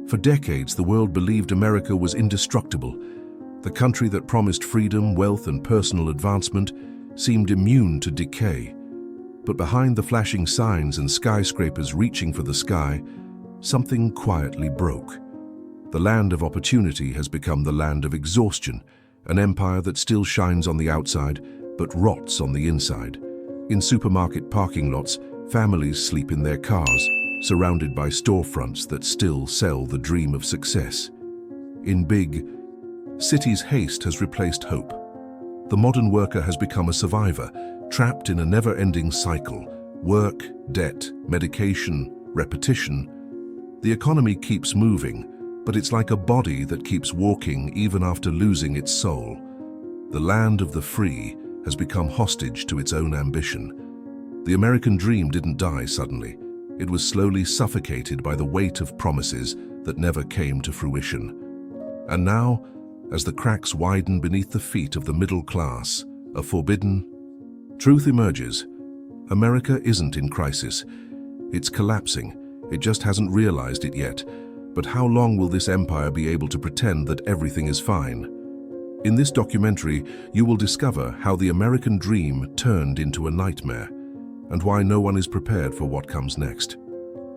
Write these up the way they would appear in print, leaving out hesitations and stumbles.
For decades, the world believed America was indestructible. The country that promised freedom, wealth, and personal advancement seemed immune to decay. But behind the flashing signs and skyscrapers reaching for the sky, something quietly broke. The land of opportunity has become the land of exhaustion, an empire that still shines on the outside but rots on the inside. In supermarket parking lots, families sleep in their cars, surrounded by storefronts that still sell the dream of success. In big cities, haste has replaced hope. The modern worker has become a survivor, trapped in a never-ending cycle: work, debt, medication, repetition. The economy keeps moving, but it's like a body that keeps walking even after losing its soul. The land of the free has become hostage to its own ambition. The American dream didn't die suddenly. It was slowly suffocated by the weight of promises that never came to fruition. And now, as the cracks widen beneath the feet of the middle class, a forbidden truth emerges. America isn't in crisis. It's collapsing. It just hasn't realized it yet. But how long will this empire be able to pretend that everything is fine? In this documentary, you will discover how the American dream turned into a nightmare, and why no one is prepared for what comes next.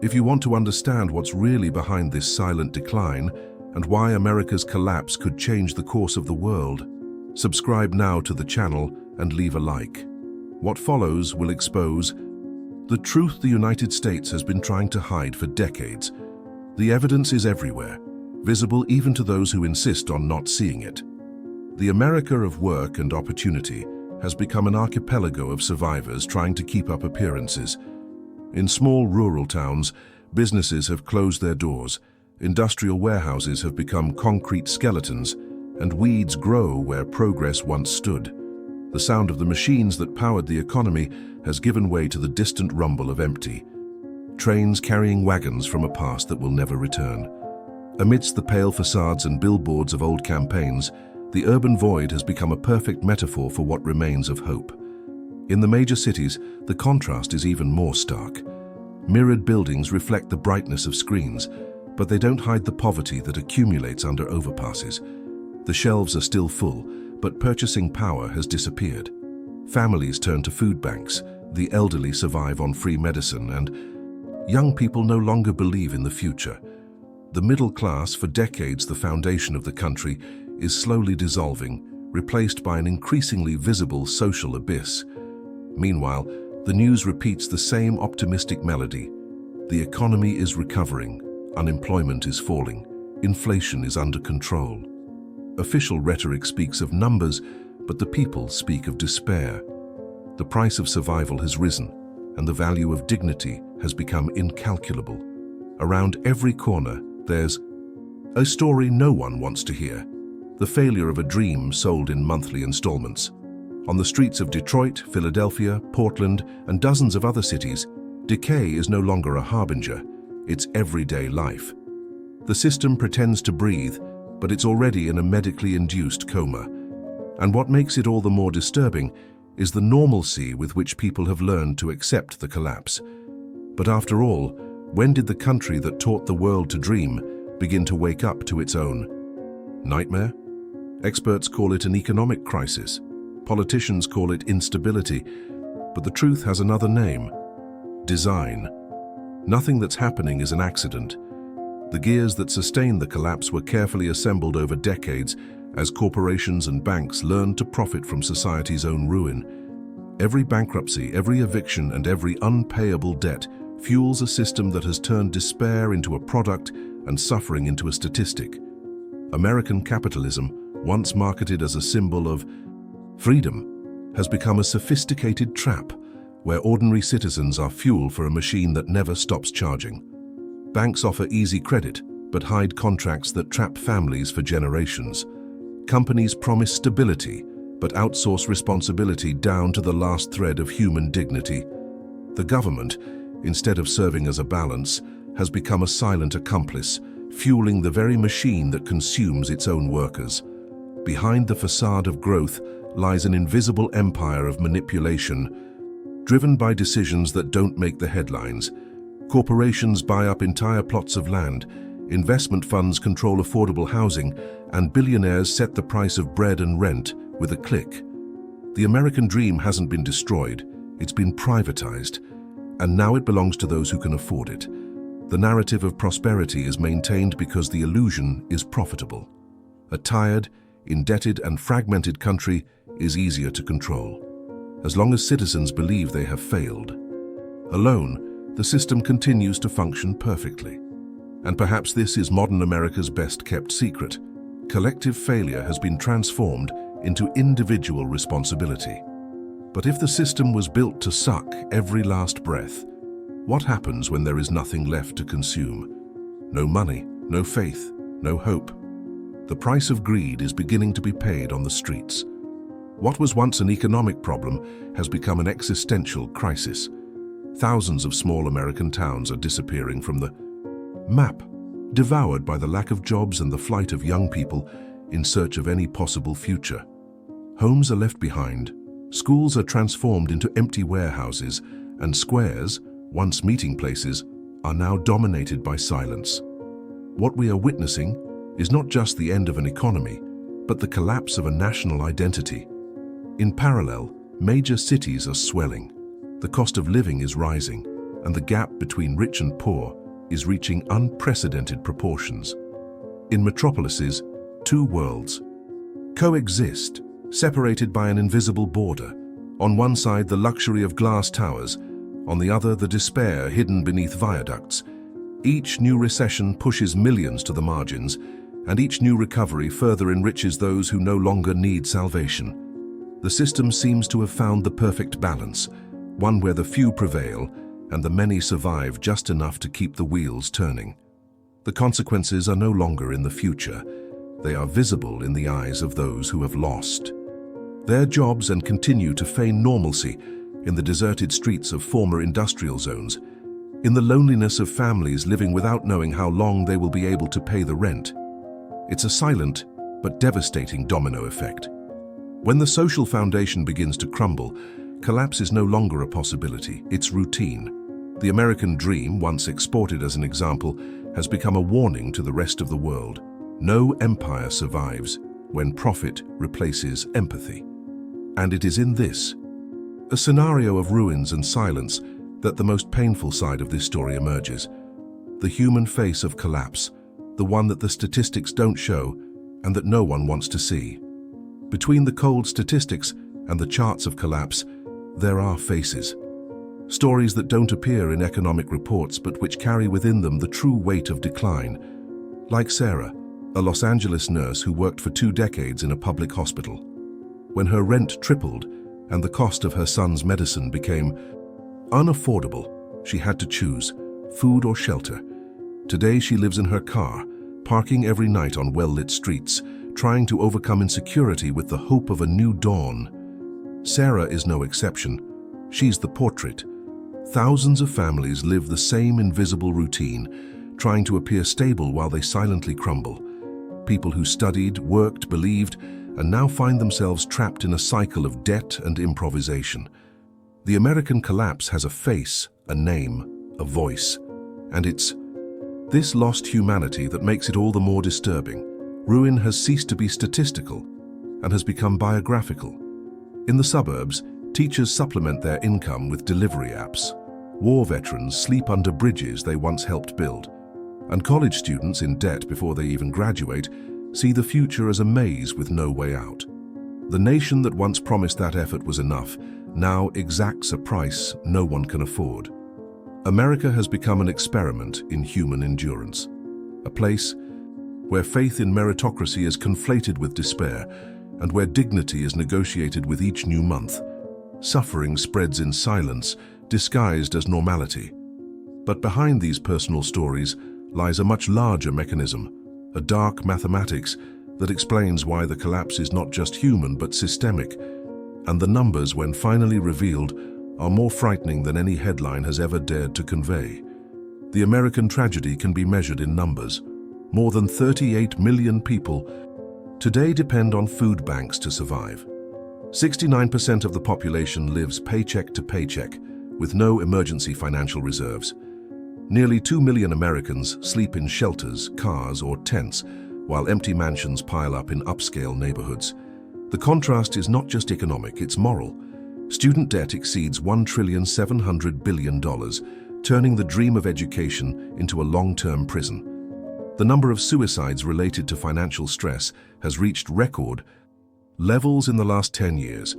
If you want to understand what's really behind this silent decline, and why America's collapse could change the course of the world, subscribe now to the channel and leave a like. What follows will expose the truth the United States has been trying to hide for decades. The evidence is everywhere, visible even to those who insist on not seeing it. The America of work and opportunity has become an archipelago of survivors trying to keep up appearances. In small rural towns, businesses have closed their doors, industrial warehouses have become concrete skeletons, and weeds grow where progress once stood. The sound of the machines that powered the economy has given way to the distant rumble of empty trains carrying wagons from a past that will never return. Amidst the pale facades and billboards of old campaigns, the urban void has become a perfect metaphor for what remains of hope. In the major cities, the contrast is even more stark. Mirrored buildings reflect the brightness of screens, but they don't hide the poverty that accumulates under overpasses. The shelves are still full, but purchasing power has disappeared. Families turn to food banks, the elderly survive on free medicine, and young people no longer believe in the future. The middle class, for decades the foundation of the country, is slowly dissolving, replaced by an increasingly visible social abyss. Meanwhile, the news repeats the same optimistic melody. The economy is recovering, unemployment is falling, inflation is under control. Official rhetoric speaks of numbers, but the people speak of despair. The price of survival has risen, and the value of dignity has become incalculable. Around every corner, there's a story no one wants to hear: the failure of a dream sold in monthly installments. On the streets of Detroit, Philadelphia, Portland, and dozens of other cities, decay is no longer a harbinger, it's everyday life. The system pretends to breathe, but it's already in a medically induced coma. And what makes it all the more disturbing is the normalcy with which people have learned to accept the collapse. But after all, when did the country that taught the world to dream begin to wake up to its own nightmare? Experts call it an economic crisis. Politicians call it instability. But the truth has another name: design. Nothing that's happening is an accident. The gears that sustain the collapse were carefully assembled over decades as corporations and banks learned to profit from society's own ruin. Every bankruptcy, every eviction, and every unpayable debt fuels a system that has turned despair into a product and suffering into a statistic. American capitalism, once marketed as a symbol of freedom, has become a sophisticated trap where ordinary citizens are fuel for a machine that never stops charging. Banks offer easy credit, but hide contracts that trap families for generations. Companies promise stability, but outsource responsibility down to the last thread of human dignity. The government, instead of serving as a balance, has become a silent accomplice, fueling the very machine that consumes its own workers. Behind the facade of growth lies an invisible empire of manipulation, driven by decisions that don't make the headlines. Corporations buy up entire plots of land, investment funds control affordable housing, and billionaires set the price of bread and rent with a click. The American dream hasn't been destroyed, it's been privatized, and now it belongs to those who can afford it. The narrative of prosperity is maintained because the illusion is profitable. A tired, indebted, and fragmented country is easier to control, as long as citizens believe they have failed. Alone, the system continues to function perfectly. And perhaps this is modern America's best-kept secret. Collective failure has been transformed into individual responsibility. But if the system was built to suck every last breath, what happens when there is nothing left to consume? No money, no faith, no hope. The price of greed is beginning to be paid on the streets. What was once an economic problem has become an existential crisis. Thousands of small American towns are disappearing from the map, devoured by the lack of jobs and the flight of young people in search of any possible future. Homes are left behind, schools are transformed into empty warehouses, and squares, once meeting places, are now dominated by silence. What we are witnessing is not just the end of an economy, but the collapse of a national identity. In parallel, major cities are swelling. The cost of living is rising, and the gap between rich and poor is reaching unprecedented proportions. In metropolises, two worlds coexist, separated by an invisible border. On one side, the luxury of glass towers, on the other, the despair hidden beneath viaducts. Each new recession pushes millions to the margins, and each new recovery further enriches those who no longer need salvation. The system seems to have found the perfect balance, one where the few prevail and the many survive just enough to keep the wheels turning. The consequences are no longer in the future. They are visible in the eyes of those who have lost their jobs and continue to feign normalcy in the deserted streets of former industrial zones, in the loneliness of families living without knowing how long they will be able to pay the rent. It's a silent but devastating domino effect. When the social foundation begins to crumble, collapse is no longer a possibility, it's routine. The American dream, once exported as an example, has become a warning to the rest of the world. No empire survives when profit replaces empathy. And it is in this, a scenario of ruins and silence, that the most painful side of this story emerges. The human face of collapse, the one that the statistics don't show and that no one wants to see. Between the cold statistics and the charts of collapse, there are faces. Stories that don't appear in economic reports but which carry within them the true weight of decline. Like Sarah, a Los Angeles nurse who worked for 2 decades in a public hospital. When her rent tripled and the cost of her son's medicine became unaffordable, she had to choose food or shelter. Today she lives in her car, parking every night on well-lit streets, trying to overcome insecurity with the hope of a new dawn. Sarah is no exception. She's the portrait. Thousands of families live the same invisible routine, trying to appear stable while they silently crumble. People who studied, worked, believed, and now find themselves trapped in a cycle of debt and improvisation. The American collapse has a face, a name, a voice, and it's this lost humanity that makes it all the more disturbing. Ruin has ceased to be statistical and has become biographical. In the suburbs, teachers supplement their income with delivery apps. War veterans sleep under bridges they once helped build. And college students in debt before they even graduate see the future as a maze with no way out. The nation that once promised that effort was enough now exacts a price no one can afford. America has become an experiment in human endurance, a place where faith in meritocracy is conflated with despair and where dignity is negotiated with each new month. Suffering spreads in silence, disguised as normality. But behind these personal stories lies a much larger mechanism, a dark mathematics that explains why the collapse is not just human but systemic. And the numbers, when finally revealed, are more frightening than any headline has ever dared to convey. The American tragedy can be measured in numbers. More than 38 million people today depend on food banks to survive. 69% of the population lives paycheck to paycheck, with no emergency financial reserves. Nearly 2 million Americans sleep in shelters, cars, or tents, while empty mansions pile up in upscale neighborhoods. The contrast is not just economic, it's moral. Student debt exceeds $1.7 trillion, turning the dream of education into a long-term prison. The number of suicides related to financial stress has reached record levels in the last 10 years.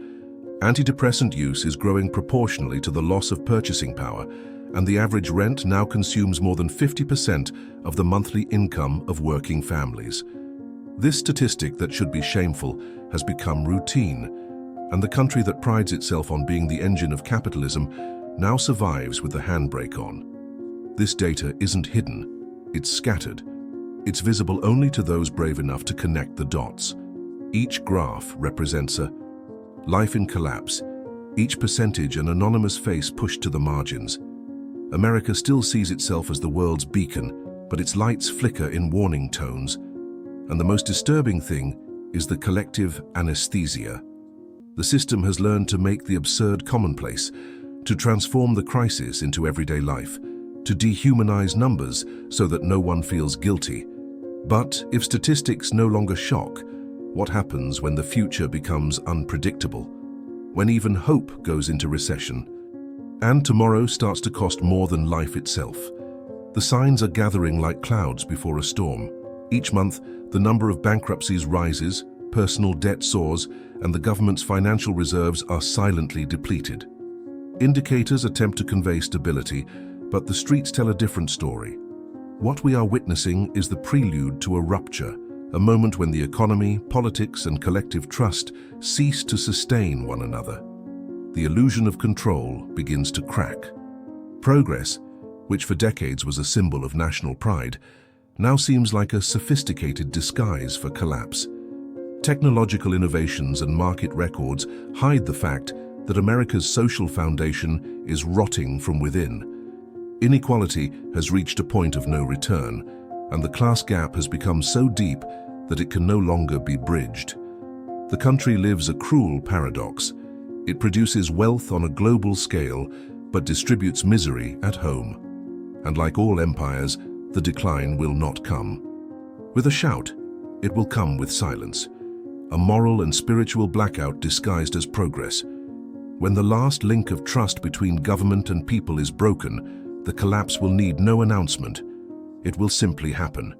Antidepressant use is growing proportionally to the loss of purchasing power, and the average rent now consumes more than 50% of the monthly income of working families. This statistic that should be shameful has become routine, and the country that prides itself on being the engine of capitalism now survives with the handbrake on. This data isn't hidden, it's scattered. It's visible only to those brave enough to connect the dots. Each graph represents a life in collapse, each percentage an anonymous face pushed to the margins. America still sees itself as the world's beacon, but its lights flicker in warning tones. And the most disturbing thing is the collective anesthesia. The system has learned to make the absurd commonplace, to transform the crisis into everyday life, to dehumanize numbers so that no one feels guilty. But if statistics no longer shock, what happens when the future becomes unpredictable? When even hope goes into recession? And tomorrow starts to cost more than life itself. The signs are gathering like clouds before a storm. Each month, the number of bankruptcies rises, personal debt soars, and the government's financial reserves are silently depleted. Indicators attempt to convey stability, but the streets tell a different story. What we are witnessing is the prelude to a rupture, a moment when the economy, politics, and collective trust cease to sustain one another. The illusion of control begins to crack. Progress, which for decades was a symbol of national pride, now seems like a sophisticated disguise for collapse. Technological innovations and market records hide the fact that America's social foundation is rotting from within. Inequality has reached a point of no return, and the class gap has become so deep that it can no longer be bridged. The country lives a cruel paradox. It produces wealth on a global scale, but distributes misery at home. And like all empires, the decline will not come with a shout. It will come with silence, a moral and spiritual blackout disguised as progress. When the last link of trust between government and people is broken, the collapse will need no announcement. It will simply happen.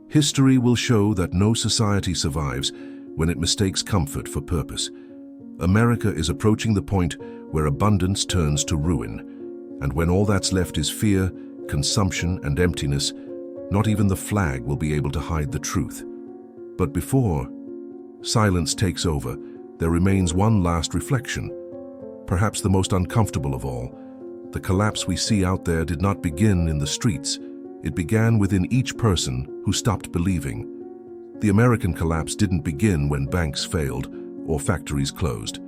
History will show that no society survives when it mistakes comfort for purpose. America is approaching the point where abundance turns to ruin, and when all that's left is fear, consumption, and emptiness, not even the flag will be able to hide the truth. But before silence takes over, there remains one last reflection, perhaps the most uncomfortable of all. The collapse we see out there did not begin in the streets. It began within each person who stopped believing. The American collapse didn't begin when banks failed or factories closed.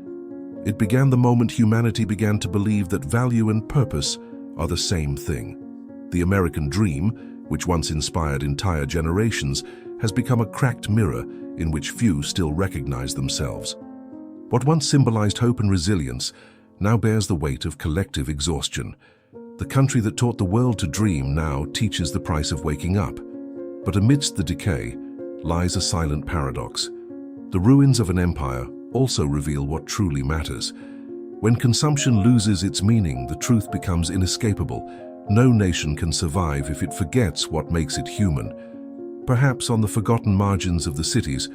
It began the moment humanity began to believe that value and purpose are the same thing. The American dream, which once inspired entire generations, has become a cracked mirror in which few still recognize themselves. What once symbolized hope and resilience now bears the weight of collective exhaustion. The country that taught the world to dream now teaches the price of waking up. But amidst the decay lies a silent paradox. The ruins of an empire also reveal what truly matters. When consumption loses its meaning, the truth becomes inescapable. No nation can survive if it forgets what makes it human. Perhaps on the forgotten margins of the cities,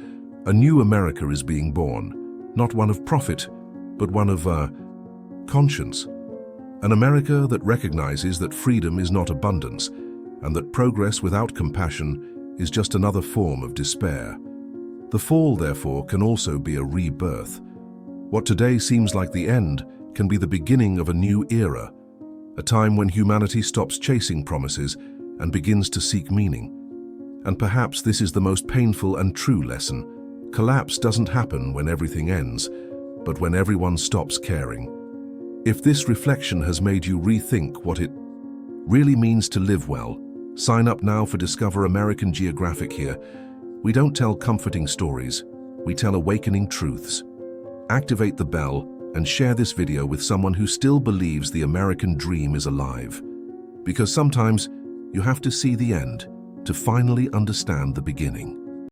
a new America is being born, not one of profit, but one of conscience. An America that recognizes that freedom is not abundance, and that progress without compassion is just another form of despair. The fall, therefore, can also be a rebirth. What today seems like the end can be the beginning of a new era, a time when humanity stops chasing promises and begins to seek meaning. And perhaps this is the most painful and true lesson. Collapse doesn't happen when everything ends, but when everyone stops caring. If this reflection has made you rethink what it really means to live well, sign up now for Discover American Geographic here. We don't tell comforting stories, we tell awakening truths. Activate the bell and share this video with someone who still believes the American dream is alive. Because sometimes you have to see the end to finally understand the beginning.